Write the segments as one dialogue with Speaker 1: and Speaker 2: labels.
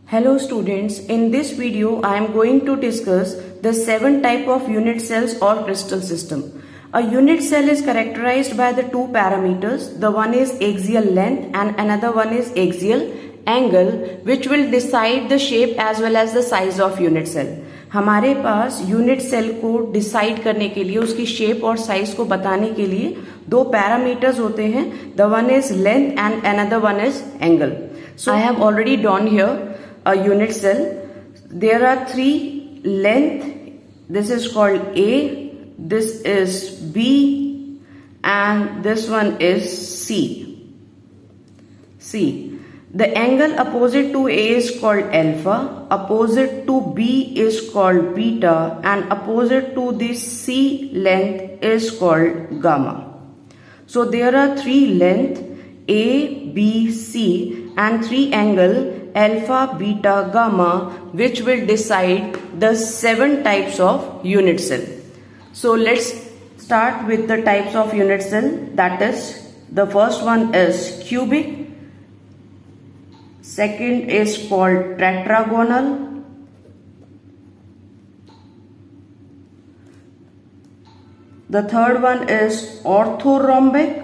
Speaker 1: Hello students, in this video I am going to discuss the 7 type of unit cells or crystal system. A unit cell is characterized by the two parameters. The one is axial length and another one is axial angle, which will decide the shape as well as the size of unit cell. हमारे पास unit cell को decide करने के लिए, उसकी shape और size को बताने के लिए दो पैरामीटर्स होते हैं. The one is length and another one is angle. So I have already drawn here a unit cell. There are three length. This is called A, this is B, and this one is C. The angle opposite to A is called alpha, opposite to B is called beta, and opposite to this C length is called gamma. So there are three length A, B, C, and three angle alpha, beta, gamma, which will decide the 7 types of unit cell. So let's start with the types of unit cell. That is, the first one is cubic, second is called tetragonal, the third one is orthorhombic,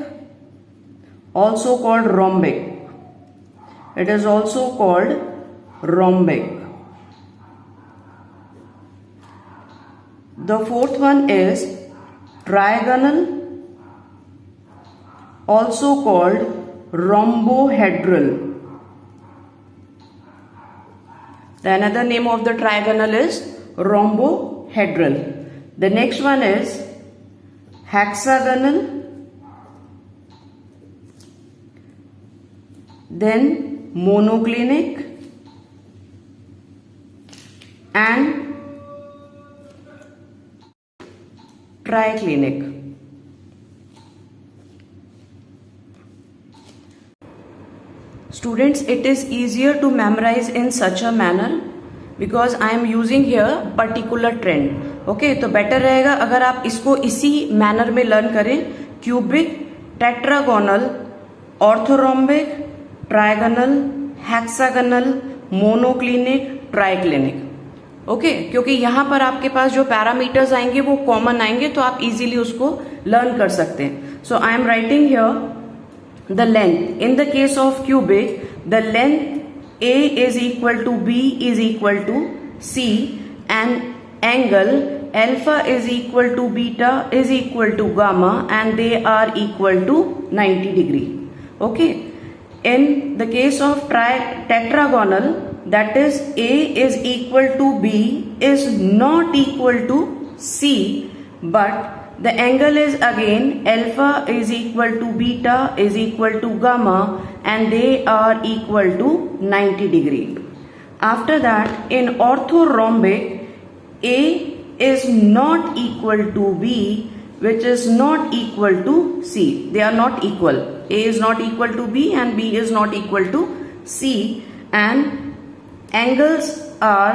Speaker 1: also called rhombic. It is also called rhombic. The fourth one is trigonal, also called rhombohedral. The another name of the trigonal is rhombohedral. The next one is hexagonal, then monoclinic, and triclinic. Students, it is easier to memorize in such a manner because I am using here particular trend. Okay, तो better रहेगा अगर आप इसको इसी manner में learn करें. Cubic, tetragonal, orthorhombic, trigonal, hexagonal, monoclinic, triclinic. Okay, क्योंकि यहां पर आपके पास जो पैरामीटर्स आएंगे वो कॉमन आएंगे, तो आप इजीली उसको लर्न कर सकते हैं. So I am writing here the length. In the case of cubic, the length A is equal to B is equal to C, and angle alpha is equal to beta is equal to gamma, and they are equal to 90 degree. Okay. In the case of tetragonal, that is A is equal to B is not equal to C, but the angle is again alpha is equal to beta is equal to gamma, and they are equal to 90 degree. After that, in orthorhombic, A is not equal to B, which is not equal to C. They are not equal. A is not equal to B and B is not equal to C, and angles are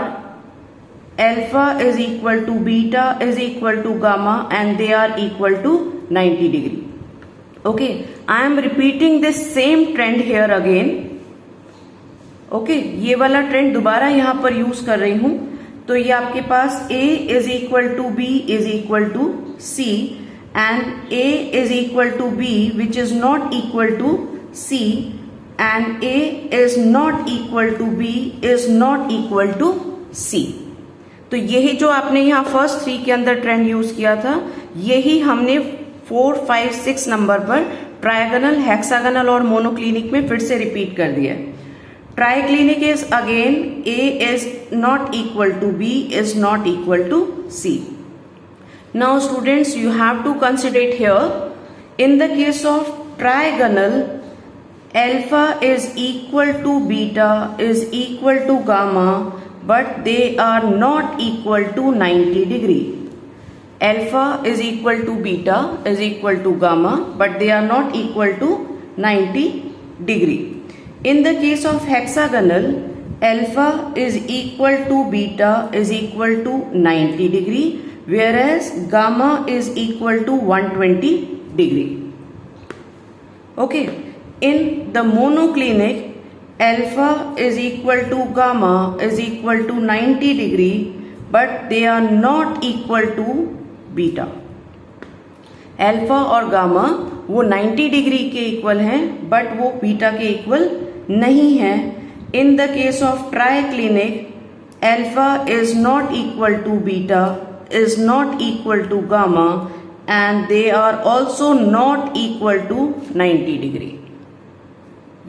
Speaker 1: alpha is equal to beta is equal to gamma, and they are equal to 90 degree. Okay, I am repeating this same trend here again. Okay, ये वाला trend दोबारा यहाँ पर use कर रही हूं. तो ये आपके पास A is equal to B is equal to C, and A is equal to B, which is not equal to C, and A is not equal to B is not equal to C. तो यही जो आपने यहाँ first 3 के अंदर trend use किया था, यही हमने 4, 5, 6 नंबर पर ट्राइगोनल, हेक्सागोनल और मोनोक्लिनिक में फिर से रिपीट कर दिया. Triclinic is again A is not equal to B is not equal to C. Now students, you have to consider it here. In the case of trigonal, alpha is equal to beta is equal to gamma, but they are not equal to 90 degree. Alpha is equal to beta is equal to gamma, but they are not equal to 90 degree. In the case of hexagonal, alpha is equal to beta is equal to 90 degree, whereas gamma is equal to 120 degree. Okay. In the monoclinic, alpha is equal to gamma is equal to 90 degree, but they are not equal to beta. Alpha और gamma वो 90 degree के equal हैं, but वो beta के equal नहीं है. In the case of triclinic alpha is not equal to beta, is not equal to gamma, and they are also not equal to 90 degree.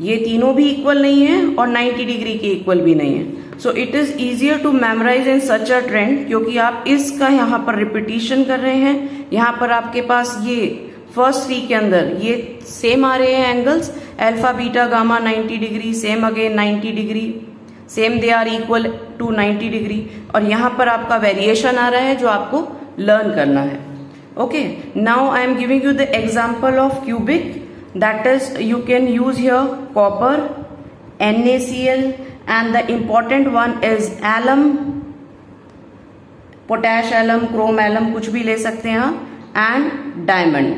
Speaker 1: ये तीनों भी इक्वल नहीं है और 90 डिग्री के इक्वल भी नहीं है. So it is easier to memorize in such a trend, क्योंकि आप इसका यहाँ पर रिपीटिशन कर रहे हैं. यहाँ पर आपके पास ये फर्स्ट थ्री के अंदर ये सेम आ रहे हैं angles, alpha beta gamma 90 degree, same again 90 degree, same they are equal to 90 degree. और यहाँ पर आपका वेरिएशन आ रहा है जो आपको लर्न करना है. Okay, now I am giving you the example of cubic. That is, you can use here copper, NaCl, and the important one is alum, potash alum, chrome alum, कुछ भी ले सकते हैं, and diamond.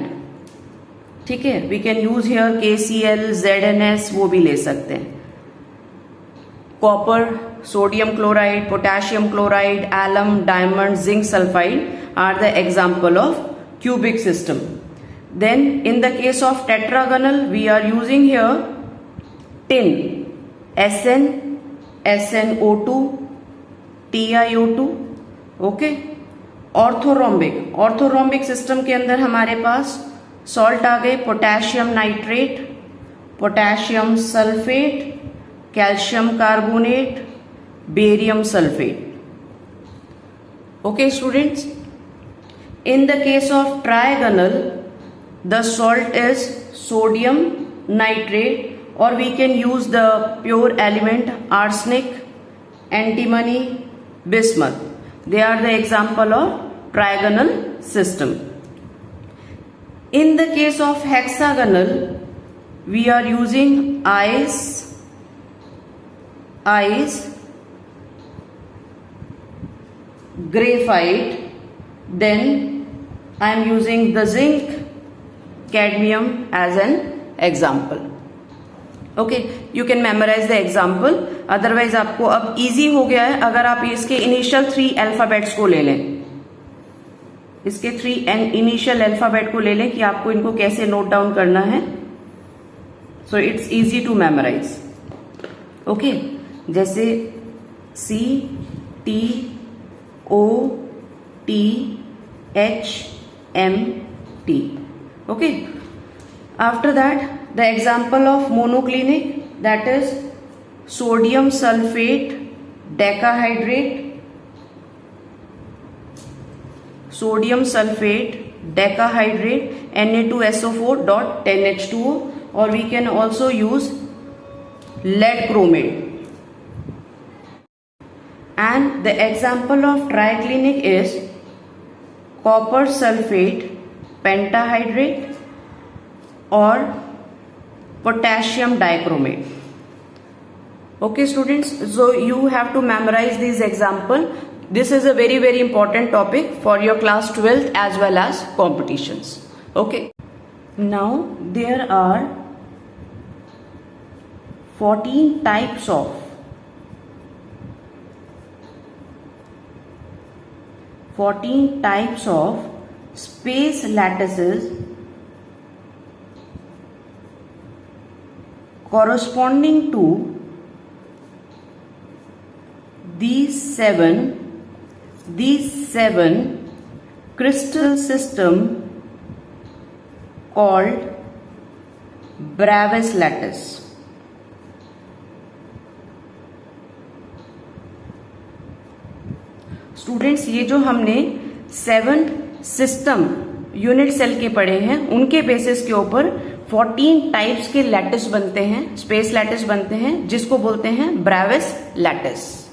Speaker 1: ठीक है, we can use here KCl, ZNS, वो भी ले सकते हैं. Copper, sodium chloride, potassium chloride, alum, diamond, zinc sulfide are the example of cubic system. Then in the case of tetragonal we are using here tin, Sn, SnO2, TiO2. Okay, orthorhombic system के अंदर हमारे पास salt आ गए, potassium nitrate, potassium sulphate, calcium carbonate, barium sulphate. Okay students, in the case of trigonal the salt is sodium nitrate, or we can use the pure element arsenic, antimony, bismuth. They are the example of trigonal system. In the case of hexagonal we are using ice, graphite, then I am using the zinc, cadmium as an example. Okay, you can memorize the example. Otherwise आपको अब easy हो गया है अगर आप इसके initial 3 alphabets को ले लें. इसके 3 initial alphabet को ले लें कि आपको इनको कैसे note down करना है. So it's easy to memorize. Okay, जैसे C, T, O, T, H, M, T. Okay, after that the example of monoclinic, that is sodium sulfate decahydrate, Na2SO4 dot 10H2O, or we can also use lead chromate. And the example of triclinic is copper sulfate pentahydrate or potassium dichromate. Okay students, so you have to memorize these example. This is a very important topic for your class 12th as well as competitions. Okay, now there are 14 types of space lattices corresponding to these seven crystal system called Bravais lattice. Students, ये जो हमने 7 system unit cell के पढ़े हैं उनके basis के ऊपर 14 types के लैटिस बनते हैं, स्पेस लैटिस बनते हैं, जिसको बोलते हैं ब्रावेस लैटिस.